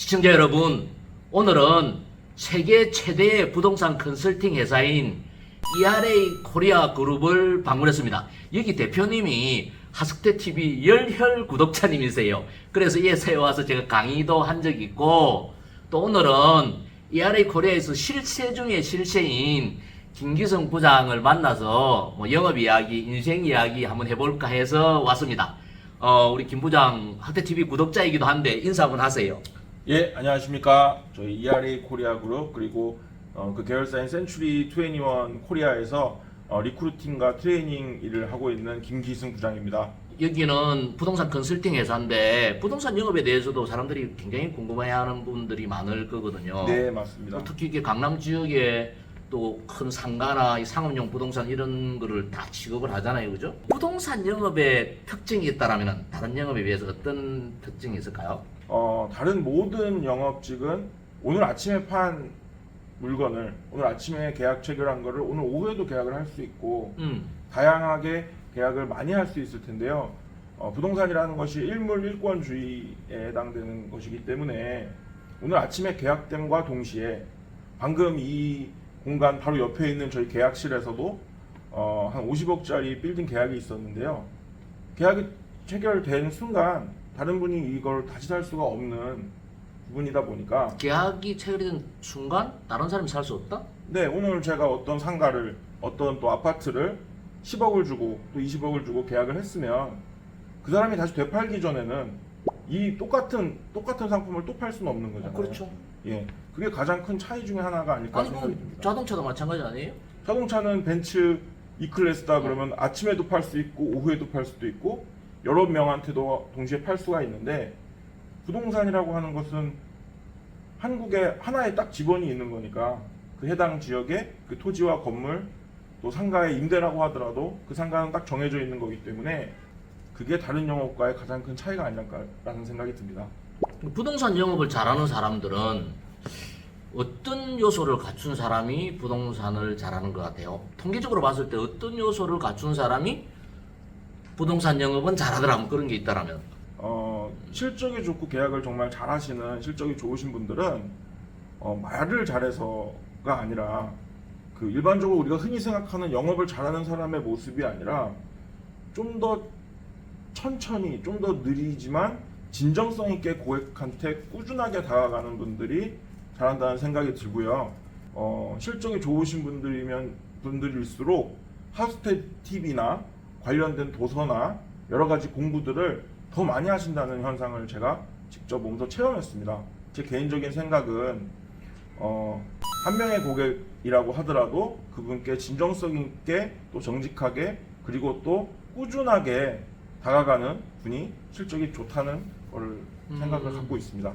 시청자 여러분, 오늘은 세계 최대의 부동산 컨설팅 회사인 ERA 코리아 그룹을 방문했습니다. 여기 대표님이 하숙대TV 열혈 구독자님이세요. 그래서 이 회사에 와서 제가 강의도 한 적이 있고, 또 오늘은 ERA 코리아에서 실세 중에 실세인 김기성 부장을 만나서 영업 이야기, 인생 이야기 한번 해볼까 해서 왔습니다. 우리 김 부장 학대TV 구독자이기도 한데 인사 한번 하세요. 예, 안녕하십니까. 저희 ERA 코리아 그룹 그리고 그 계열사인 센츄리 21 코리아에서 리크루팅과 트레이닝 일을 하고 있는 김기승 부장입니다. 여기는 부동산 컨설팅 회사인데 부동산 영업에 대해서도 사람들이 굉장히 궁금해하는 분들이 많을 거거든요. 네, 맞습니다. 특히 이게 강남 지역에 또 큰 상가나 이 상업용 부동산 이런 거를 다 취급을 하잖아요, 그죠? 부동산 영업의 특징이 있다라면 다른 영업에 비해서 어떤 특징이 있을까요? 다른 모든 영업직은 오늘 아침에 판 물건을 오늘 아침에 계약 체결한 거를 오늘 오후에도 계약을 할 수 있고 다양하게 계약을 많이 할 수 있을 텐데요. 부동산이라는 것이 일물 일권주의에 해당되는 것이기 때문에 오늘 아침에 계약됨과 동시에 방금 이 공간 바로 옆에 있는 저희 계약실에서도 한 50억짜리 빌딩 계약이 있었는데요. 계약이 체결된 순간 다른 분이 이걸 다시 살 수가 없는 부분이다 보니까 계약이 체결된 순간 다른 사람이 살 수 없다? 네, 오늘 제가 어떤 상가를 어떤 또 아파트를 10억을 주고 또 20억을 주고 계약을 했으면 그 사람이 다시 되팔기 전에는 이 똑같은 상품을 또 팔 수는 없는 거잖아요. 그렇죠. 예, 그게 가장 큰 차이 중에 하나가 아닐까 아니 생각이 그럼 듭니다. 자동차도 마찬가지 아니에요? 자동차는 벤츠 E클래스다 그러면 아침에도 팔 수 있고 오후에도 팔 수도 있고 여러 명한테도 동시에 팔 수가 있는데 부동산이라고 하는 것은 한국에 하나의 딱 지번이 있는 거니까 그 해당 지역에 그 토지와 건물 또 상가의 임대라고 하더라도 그 상가는 딱 정해져 있는 거기 때문에 그게 다른 영업과의 가장 큰 차이가 아닐까라는 생각이 듭니다. 부동산 영업을 잘하는 사람들은 어떤 요소를 갖춘 사람이 부동산을 잘하는 것 같아요? 통계적으로 봤을 때 어떤 요소를 갖춘 사람이 부동산 영업은 잘하더라 뭐 그런 게 있다라면? 실적이 좋고 계약을 정말 잘하시는 실적이 좋으신 분들은 말을 잘해서가 아니라 그 일반적으로 우리가 흔히 생각하는 영업을 잘하는 사람의 모습이 아니라 좀 더 천천히 좀 더 느리지만 진정성 있게 고객한테 꾸준하게 다가가는 분들이 잘한다는 생각이 들고요. 실적이 좋으신 분들일수록 하숙대TV나 관련된 도서나 여러 가지 공부들을 더 많이 하신다는 현상을 제가 직접 몸소 체험했습니다. 제 개인적인 생각은 한 명의 고객이라고 하더라도 그분께 진정성 있게 또 정직하게 그리고 또 꾸준하게 다가가는 분이 실적이 좋다는 걸 생각을 갖고 있습니다.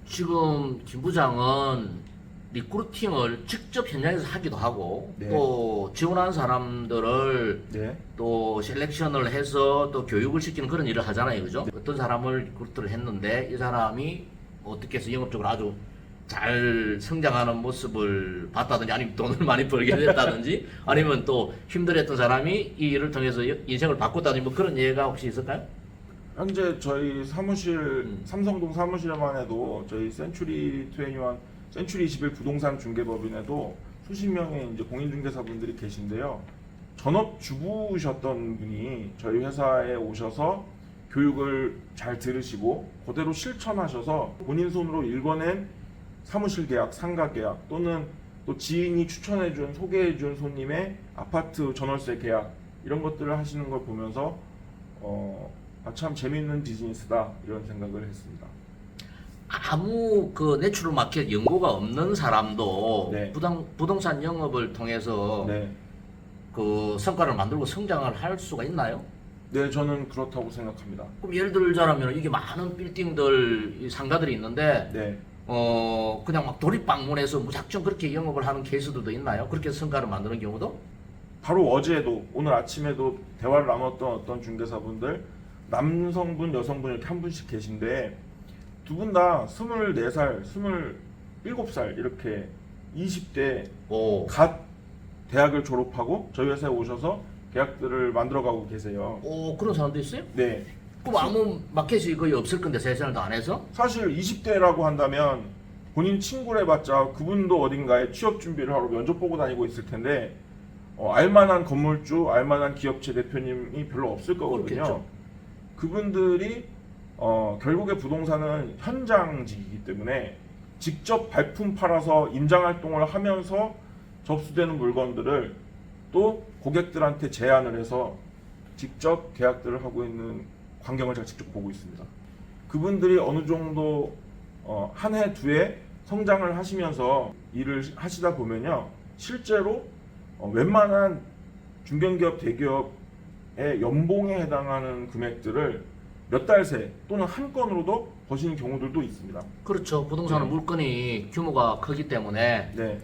지금 김 부장은 리크루팅을 직접 현장에서 하기도 하고 네. 또 지원하는 사람들을 네. 또 셀렉션을 해서 또 교육을 시키는 그런 일을 하잖아요, 그죠? 어떤 사람을 리크루트를 했는데 이 사람이 어떻게 해서 영업적으로 아주 잘 성장하는 모습을 봤다든지 아니면 돈을 많이 벌게 됐다든지 아니면 또 힘들었던 사람이 이 일을 통해서 인생을 바꿨다든지 뭐 그런 예가 혹시 있을까요? 현재 저희 사무실 삼성동 사무실만 해도 저희 센츄리 21 센츄리 21 부동산 중개법인에도 수십 명의 이제 공인중개사분들이 계신데요. 전업주부셨던 분이 저희 회사에 오셔서 교육을 잘 들으시고 그대로 실천하셔서 본인 손으로 읽어낸 사무실 계약, 상가 계약 또는 또 지인이 추천해준, 소개해준 손님의 아파트 전월세 계약 이런 것들을 하시는 걸 보면서 참 재미있는 비즈니스다 이런 생각을 했습니다. 아무 그 내추럴 마켓 연고가 없는 사람도 네. 부동산 영업을 통해서 네, 그 성과를 만들고 성장을 할 수가 있나요? 네 저는 그렇다고 생각합니다. 그럼 예를 들자면 이게 많은 빌딩들 이 상가들이 있는데 네, 그냥 막 도립 방문해서 무작정 그렇게 영업을 하는 케이스들도 있나요? 그렇게 성과를 만드는 경우도? 바로 어제도 오늘 아침에도 대화를 나눴던 어떤 중개사분들 남성분, 여성분 이렇게 한 분씩 계신데 두 분 다 24살, 27살 이렇게 20대 갓 대학을 졸업하고 저희 회사에 오셔서 계약들을 만들어가고 계세요. 그런 사람도 있어요? 네, 그럼 아무 마켓이 거의 없을 건데 세션을 다 안 해서? 사실 20대라고 한다면 본인 친구를 해봤자 그분도 어딘가에 취업 준비를 하러 면접 보고 다니고 있을 텐데 알만한 건물주, 알만한 기업체 대표님이 별로 없을 거거든요. 그렇겠죠. 그분들이 결국에 부동산은 현장직이기 때문에 직접 발품 팔아서 임장 활동을 하면서 접수되는 물건들을 또 고객들한테 제안을 해서 직접 계약들을 하고 있는 광경을 제가 직접 보고 있습니다. 그분들이 어느 정도 한 해, 두 해 성장을 하시면서 일을 하시다 보면요, 실제로 웬만한 중견기업, 대기업의 연봉에 해당하는 금액들을 몇 달 새 또는 한 건으로도 버시는 경우들도 있습니다. 그렇죠. 부동산은 네. 물건이 규모가 크기 때문에 네,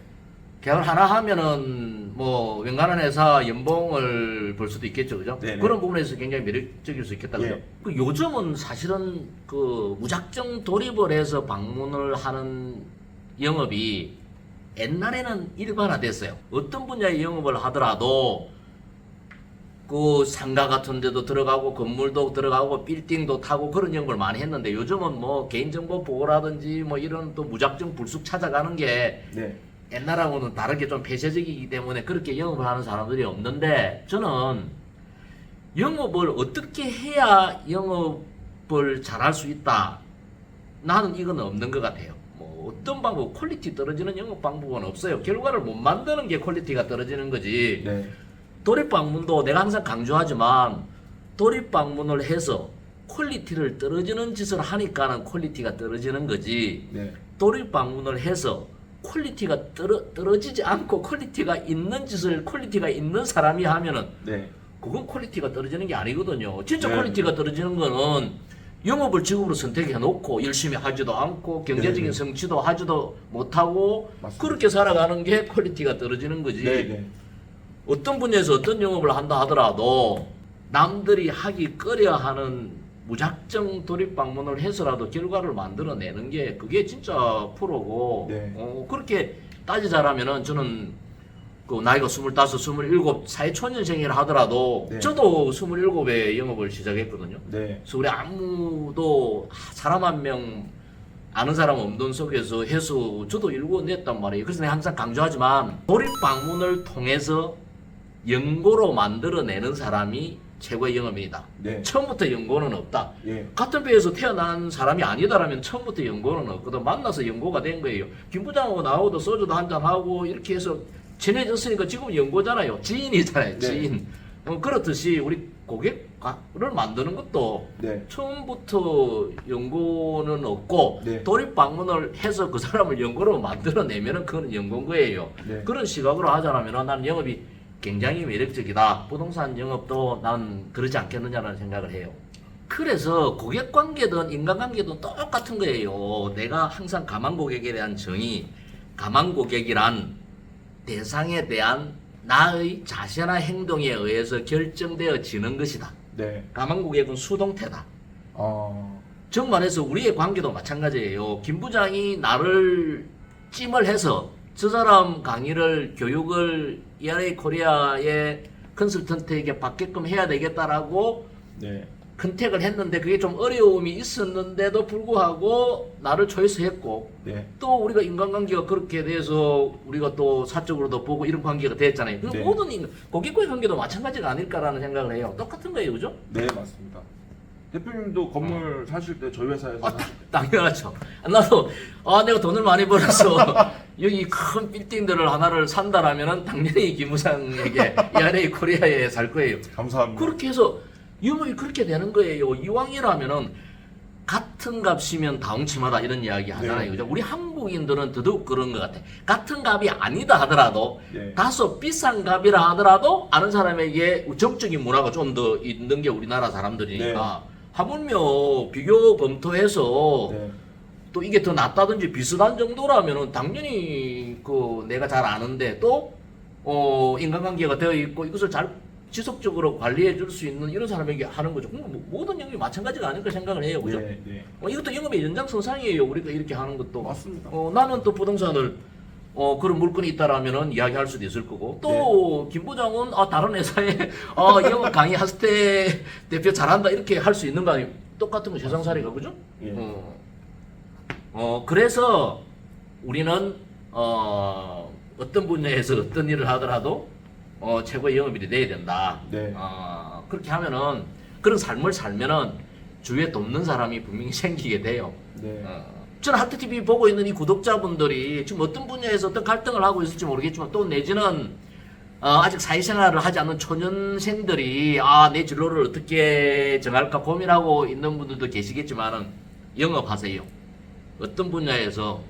계약을 하나 하면은 뭐 웬간한 회사 연봉을 벌 수도 있겠죠, 그죠? 네네. 그런 부분에서 굉장히 매력적일 수 있겠다, 그죠? 예. 그 요즘은 사실은 그 무작정 돌입을 해서 방문을 하는 영업이 옛날에는 일반화됐어요. 어떤 분야의 영업을 하더라도 그 상가 같은 데도 들어가고 건물도 들어가고 빌딩도 타고 그런 영업을 많이 했는데 요즘은 뭐 개인정보 보호라든지 뭐 이런 또 무작정 불쑥 찾아가는 게 네, 옛날하고는 다르게 좀 폐쇄적이기 때문에 그렇게 영업을 하는 사람들이 없는데 저는 영업을 어떻게 해야 영업을 잘할 수 있다. 나는 이건 없는 것 같아요. 뭐 어떤 방법, 퀄리티 떨어지는 영업 방법은 없어요. 결과를 못 만드는 게 퀄리티가 떨어지는 거지. 네, 돌입 방문도 내가 항상 강조하지만 돌입 방문을 해서 퀄리티를 떨어지는 짓을 하니까는 퀄리티가 떨어지는 거지. 네, 돌입 방문을 해서 퀄리티가 떨어지지 않고 퀄리티가 있는 짓을 퀄리티가 있는 사람이 하면은 네, 그건 퀄리티가 떨어지는 게 아니거든요. 진짜 네. 퀄리티가 떨어지는 거는 영업을 직업으로 선택해 놓고 열심히 하지도 않고 경제적인 네. 성취도 하지도 못하고 맞습니다. 그렇게 살아가는 게 퀄리티가 떨어지는 거지. 네, 네, 어떤 분야에서 어떤 영업을 한다 하더라도 남들이 하기 꺼려하는 무작정 돌입 방문을 해서라도 결과를 만들어내는 게 그게 진짜 프로고 네. 그렇게 따지자라면은 저는 그 나이가 25, 27 사회초년생이라 하더라도 네. 저도 27에 영업을 시작했거든요. 네, 그래서 우리 아무도 사람 한 명 아는 사람 없는 속에서 해서 저도 일궈냈단 말이에요. 그래서 내가 항상 강조하지만 돌입 방문을 통해서 연고로 만들어내는 사람이 최고의 영업인이다. 네, 처음부터 연고는 없다. 예, 같은 배에서 태어난 사람이 아니다라면 처음부터 연고는 없거든. 만나서 연고가 된 거예요. 김 부장하고 나하고도 소주도 한잔하고 이렇게 해서 친해졌으니까 지금 연고잖아요. 지인이잖아요. 네. 지인. 그렇듯이 우리 고객을 만드는 것도 네, 처음부터 연고는 없고 네. 돌입 방문을 해서 그 사람을 연고로 만들어내면은 그건 연고인 거예요. 네. 그런 시각으로 하자면 나는 영업이 굉장히 매력적이다. 부동산 영업도 난 그러지 않겠느냐라는 생각을 해요. 그래서 고객 관계든 인간관계든 똑같은 거예요. 내가 항상 가망 고객에 대한 정의, 가망 고객이란 대상에 대한 나의 자세나 행동에 의해서 결정되어지는 것이다. 네, 가망 고객은 수동태다. 어, 정말해서 우리의 관계도 마찬가지예요. 김 부장이 나를 찜을 해서 저 사람 강의를 교육을 ERA 코리아의 컨설턴트에게 받게끔 해야 되겠다라고 네, 컨택을 했는데 그게 좀 어려움이 있었는데도 불구하고 나를 초이스했고 네, 또 우리가 인간관계가 그렇게 돼서 우리가 또 사적으로도 보고 이런 관계가 됐잖아요. 그 네. 모든 고객과의 관계도 마찬가지가 아닐까라는 생각을 해요. 똑같은 거예요, 그죠? 네, 맞습니다. 대표님도 건물 사실 때 저희 회사에서 아, 당연하죠. 나도 내가 돈을 많이 벌어서 여기 큰 빌딩들을 하나를 산다라면은 당연히 김 부장에게 ERA 코리아에 살 거예요. 감사합니다. 그렇게 해서 영업이 그렇게 되는 거예요. 이왕이라면은 같은 값이면 다홍침하다 이런 이야기 하잖아요. 네. 그죠? 우리 한국인들은 더더욱 그런 것 같아. 같은 값이 아니다 하더라도 네. 다소 비싼 값이라 하더라도 아는 사람에게 정적인 문화가 좀 더 있는 게 우리나라 사람들이니까 하물며 비교 검토해서 네, 또 이게 더 낫다든지 비슷한 정도라면은 당연히 그 내가 잘 아는데 또 인간관계가 되어 있고 이것을 잘 지속적으로 관리해 줄 수 있는 이런 사람에게 하는 거죠. 그럼 모든 영업이 마찬가지가 아닐까 생각을 해요. 그죠? 네, 네. 이것도 영업의 연장선상이에요. 우리가 이렇게 하는 것도. 맞습니다. 나는 또 부동산을 그런 물건이 있다라면은 이야기할 수도 있을 거고 또 김 부장은 다른 회사에 영업 강의 하스테 대표 잘한다 이렇게 할 수 있는 거 아니에요? 똑같은 거 세상살이가 그죠? 예. 그래서 우리는 어떤 분야에서 어떤 일을 하더라도 최고의 영업일이 돼야 된다. 네. 그렇게 하면은 그런 삶을 살면은 주위에 돕는 사람이 분명히 생기게 돼요. 네. 저는 하트TV 보고 있는 이 구독자분들이 지금 어떤 분야에서 어떤 갈등을 하고 있을지 모르겠지만 또 내지는 아직 사회생활을 하지 않은 초년생들이 내 진로를 어떻게 정할까 고민하고 있는 분들도 계시겠지만은 영업하세요. 어떤 분야에서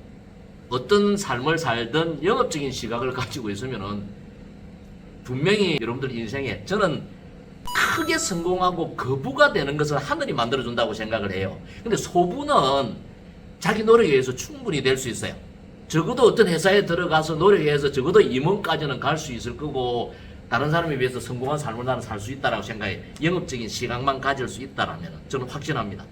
어떤 삶을 살든 영업적인 시각을 가지고 있으면은 분명히 여러분들 인생에 저는 크게 성공하고 거부가 되는 것을 하늘이 만들어준다고 생각을 해요. 근데 소부는 자기 노력에 의해서 충분히 될 수 있어요. 적어도 어떤 회사에 들어가서 노력해서 적어도 임원까지는 갈 수 있을 거고 다른 사람에 비해서 성공한 삶을 나는 살 수 있다라고 생각해. 영업적인 시각만 가질 수 있다라면 저는 확신합니다.